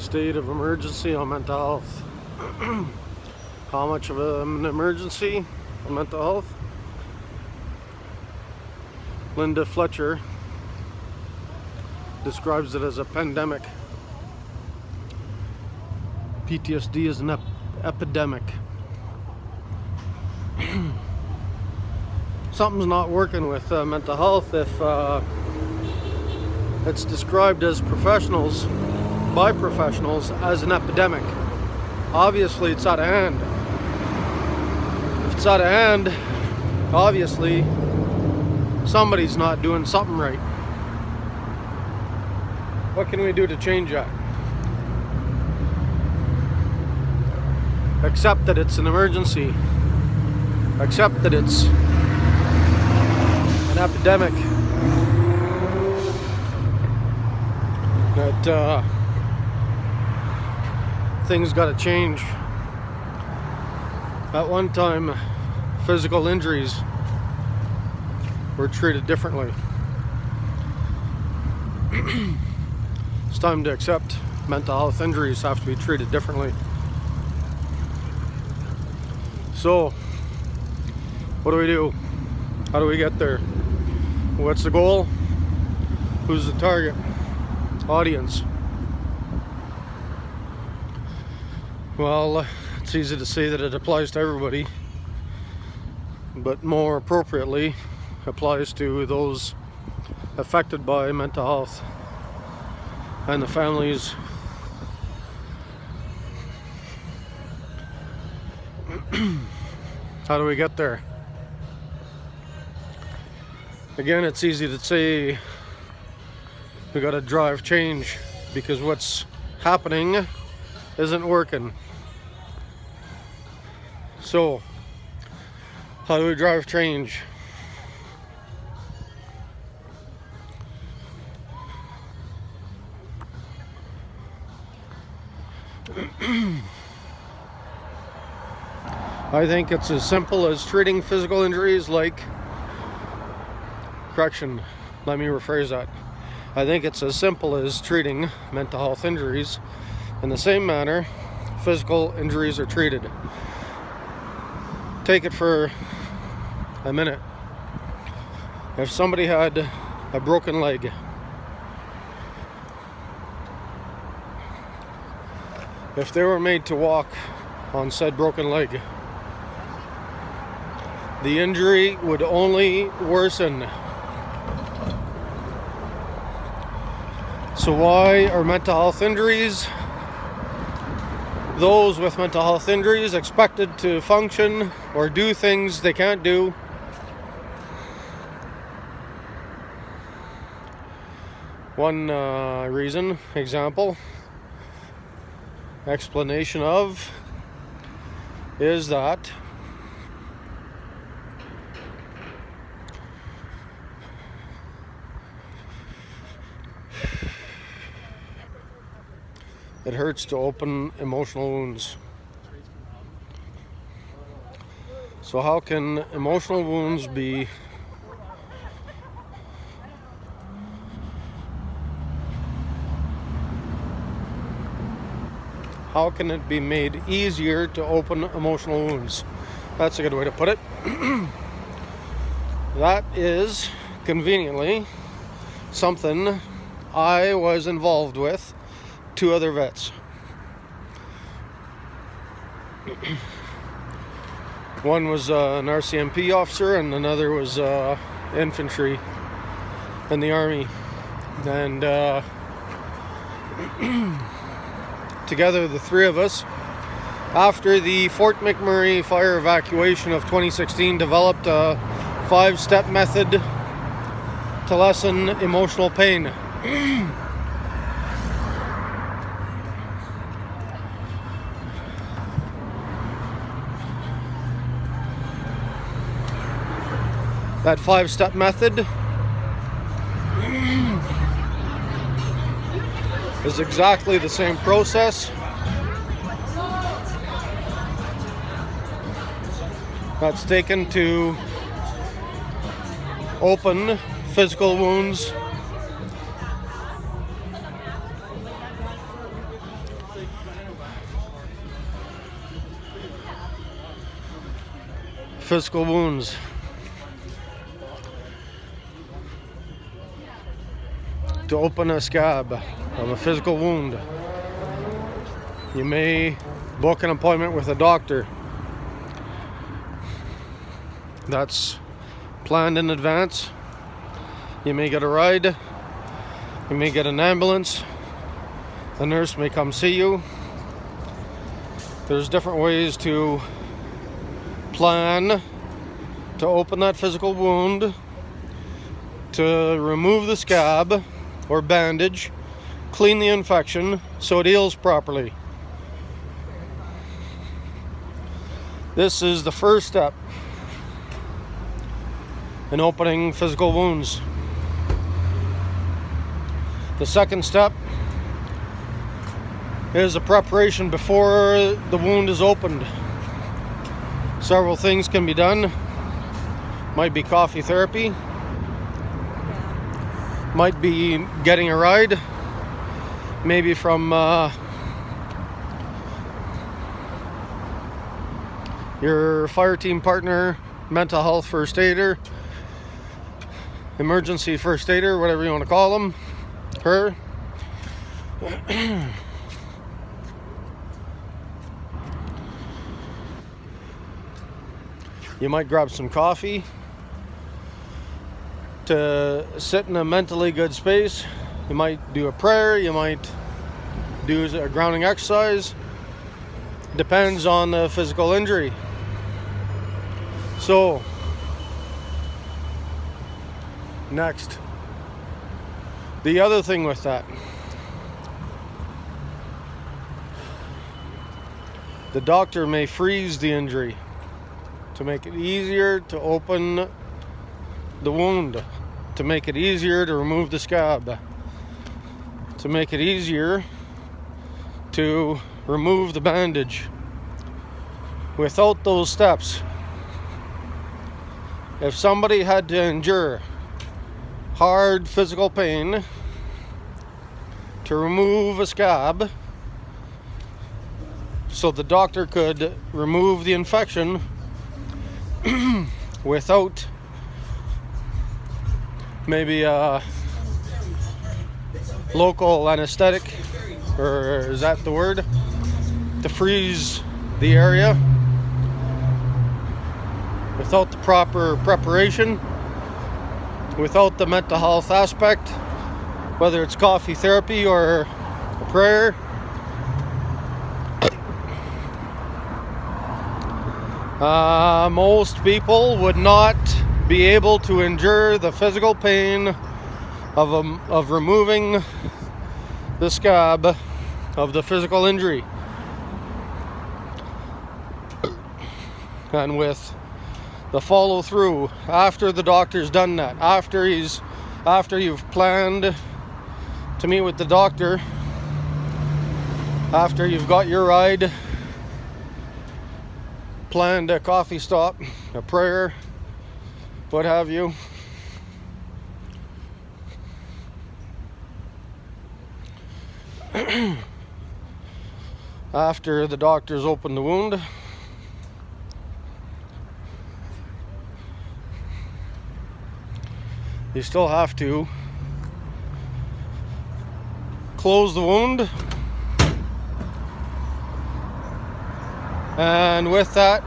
State of emergency on mental health. How much of an emergency on mental health? Linda Fletcher describes it as a pandemic. PTSD is an epidemic. Something's not working with mental health if it's described as by professionals as an epidemic. Obviously it's out of hand. If it's out of hand, obviously somebody's not doing something right. What can we do to change that? Accept that it's an emergency. Accept that it's an epidemic. That things got to change. At one time, physical injuries were treated differently. It's time to accept mental health injuries have to be treated differently. So, what do we do? How do we get there? What's the goal? Who's the target audience? Well, it's easy to say that it applies to everybody, but more appropriately applies to those affected by mental health and the families. How do we get there? Again, it's easy to say we gotta drive change because what's happening isn't working. So, how do we drive change? I think it's as simple as treating physical injuries like correction. Let me rephrase that. I think it's as simple as treating mental health injuries in the same manner physical injuries are treated. Take it for a minute. If somebody had a broken leg, if they were made to walk on said broken leg, the injury would only worsen. So why are mental health injuries, those with mental health injuries, expected to function or do things they can't do? One reason, example, explanation of, is that it hurts to open emotional wounds. So how can emotional wounds be how can it be made easier to open emotional wounds? That's a good way to put it. That is conveniently something I was involved with 2 other vets. One was an RCMP officer and another was infantry in the Army. And together, the 3 of us, after the Fort McMurray fire evacuation of 2016, developed a 5-step method to lessen emotional pain. That 5-step method is exactly the same process that's taken to open physical wounds physical wounds. To open a scab of a physical wound, you may book an appointment with a doctor. That's planned in advance. You may get a ride. You may get an ambulance. The nurse may come see you. There's different ways to plan to open that physical wound, to remove the scab or bandage, clean the infection so it heals properly. This is the first step in opening physical wounds. The second step is a preparation before the wound is opened. Several things can be done. Might be coffee therapy. Might be getting a ride, maybe from your fire team partner, mental health first aider, emergency first aider, whatever you want to call them, her. You might grab some coffee to sit in a mentally good space. You might do a prayer, you might do a grounding exercise. Depends on the physical injury. So, next, the other thing with that, the doctor may freeze the injury to make it easier to open the wound, to make it easier to remove the scab, to make it easier to remove the bandage. Without those steps, if somebody had to endure hard physical pain to remove a scab so the doctor could remove the infection without maybe a local anesthetic, or is that the word, to freeze the area, without the proper preparation, without the mental health aspect, whether it's coffee therapy or a prayer, most people would not be able to endure the physical pain of removing the scab of the physical injury. And with the follow through after the doctor's done that, after you've planned to meet with the doctor, after you've got your ride, planned a coffee stop, a prayer, what have you, after the doctor's opened the wound, you still have to close the wound, and with that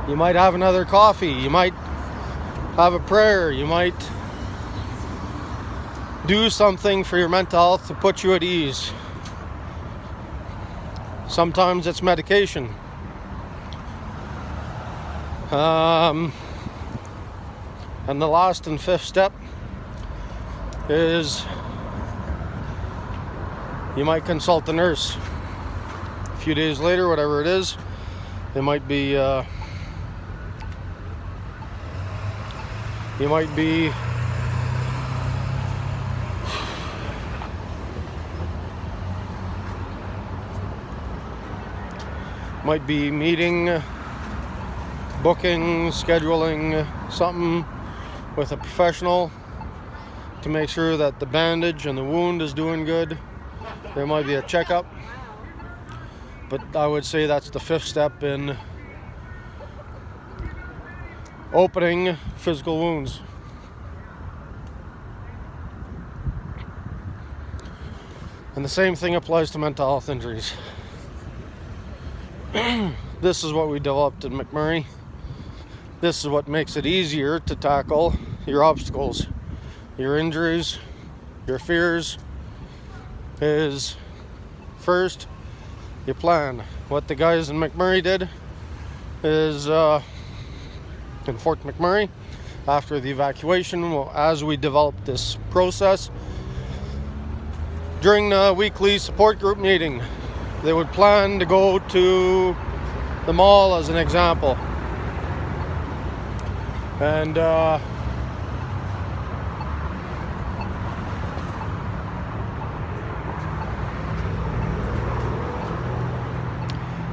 you might have another coffee, you might have a prayer, you might do something for your mental health to put you at ease. Sometimes it's medication. And the last and fifth step is you might consult the nurse. A few days later, whatever it is, it might be you might be meeting, booking, scheduling something with a professional to make sure that the bandage and the wound is doing good. There might be a checkup. but I would say that's the 5th step in opening physical wounds. And the same thing applies to mental health injuries. This is what we developed in McMurray. This is what makes it easier to tackle your obstacles, your injuries, your fears. Is first, you plan. What the guys in McMurray did is in Fort McMurray, after the evacuation, as we developed this process, during the weekly support group meeting, they would plan to go to the mall as an example. And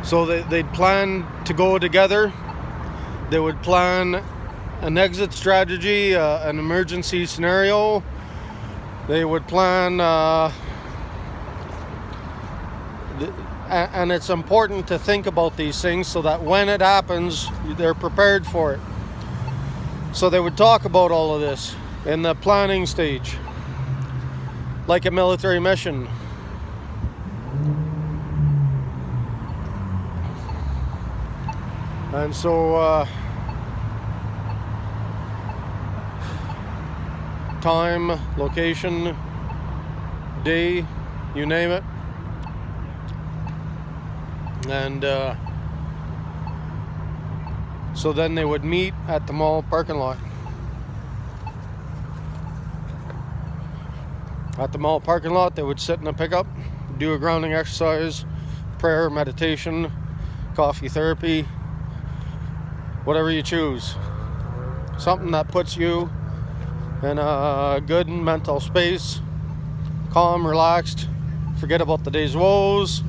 so they'd plan to go together. They would plan an exit strategy, an emergency scenario. They would plan, and it's important to think about these things so that when it happens, they're prepared for it. So they would talk about all of this in the planning stage, like a military mission. And so time, location, day, you name it. And so then they would meet at the mall parking lot. At the mall parking lot, they would sit in a pickup, do a grounding exercise, prayer, meditation, coffee therapy, whatever you choose. Something that puts you in a good mental space, calm, relaxed, forget about the day's woes,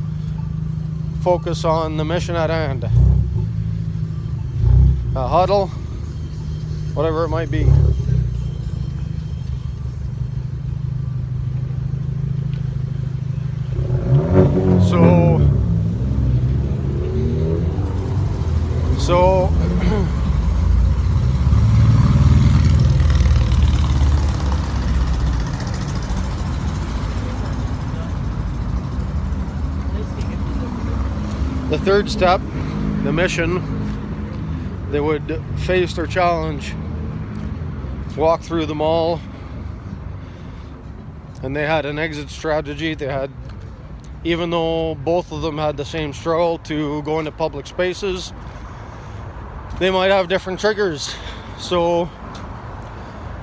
focus on the mission at hand. A huddle, whatever it might be. So the 3rd step, the mission, they would face their challenge, walk through the mall, and they had an exit strategy. They had, even though both of them had the same struggle to go into public spaces, they might have different triggers. So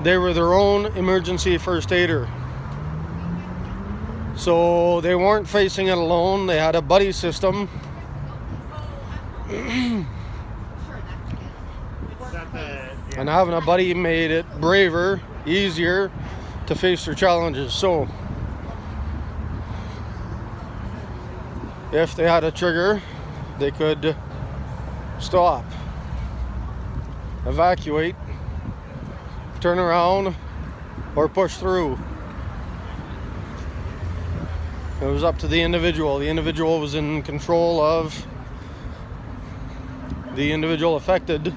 they were their own emergency first aider. So they weren't facing it alone. They had a buddy system. And having a buddy made it braver, easier to face their challenges. So if they had a trigger, they could stop, evacuate, turn around, or push through. It was up to the individual. The individual was in control of the individual affected,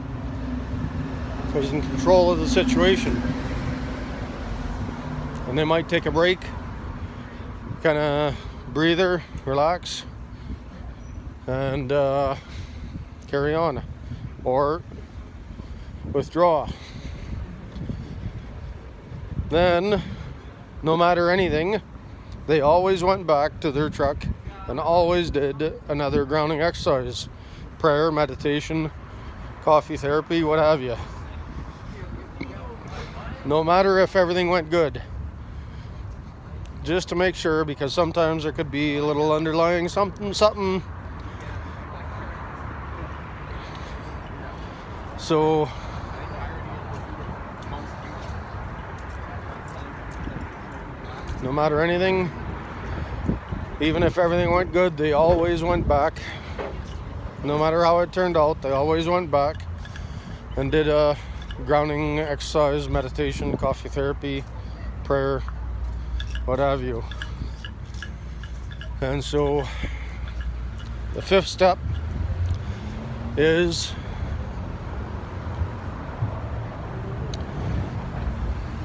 was in control of the situation. And they might take a break, kind of breather, relax, and carry on, or withdraw. Then, no matter anything, they always went back to their truck and always did another grounding exercise, prayer, meditation, coffee therapy, what have you. No matter if everything went good, just to make sure, because sometimes there could be a little underlying something. So no matter anything, even if everything went good, they always went back. No matter how it turned out, they always went back and did a grounding exercise, meditation, coffee therapy, prayer, what have you. And so The fifth step is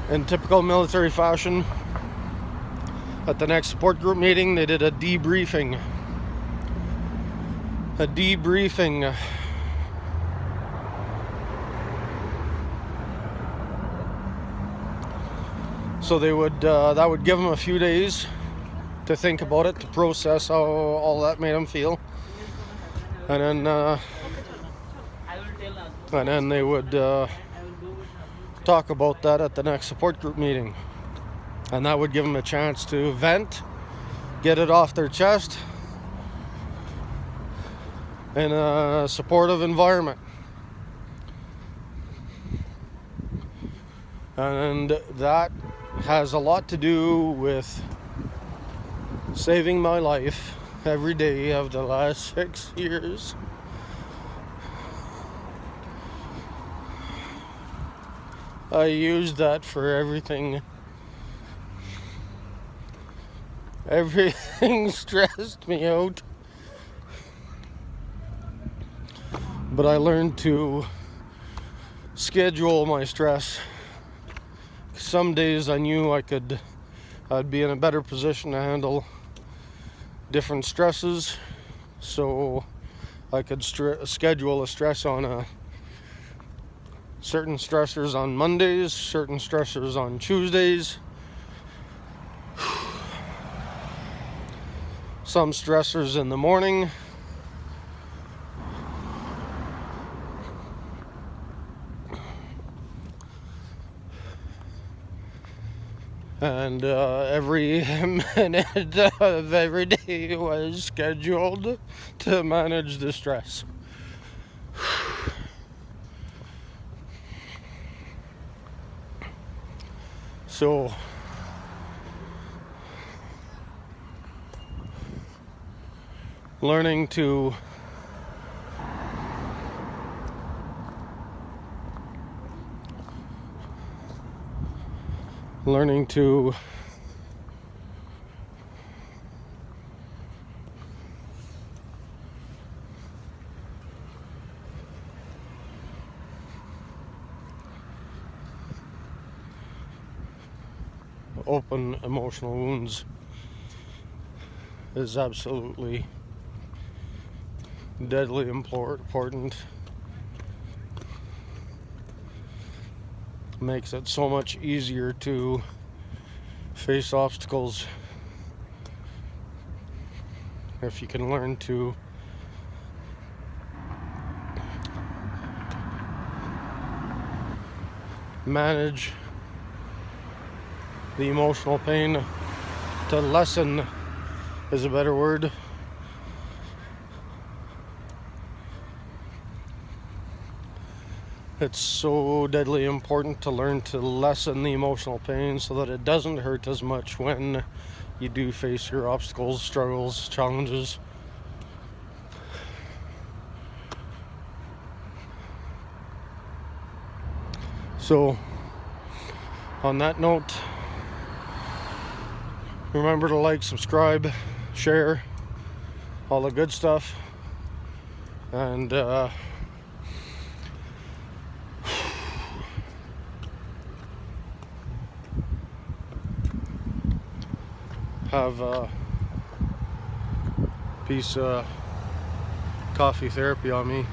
in typical military fashion. At the next support group meeting, they did a debriefing. So they would that would give them a few days to think about it, to process how all that made them feel, and then they would talk about that at the next support group meeting, and that would give them a chance to vent, get it off their chest in a supportive environment. And that has a lot to do with saving my life every day of the last 6 years. I used that for everything. Everything stressed me out. But I learned to schedule my stress. Some days I knew I'd be in a better position to handle different stresses, so I could schedule a stress on certain stressors on Mondays, certain stressors on Tuesdays, some stressors in the morning, and every minute of every day was scheduled to manage the stress. So learning to open emotional wounds is absolutely deadly important. Makes it so much easier to face obstacles if you can learn to manage the emotional pain, to lessen is a better word. It's so deadly important to learn to lessen the emotional pain so that it doesn't hurt as much when you do face your obstacles, struggles, challenges. So, on that note, remember to like, subscribe, share, all the good stuff, and have a piece of coffee therapy on me.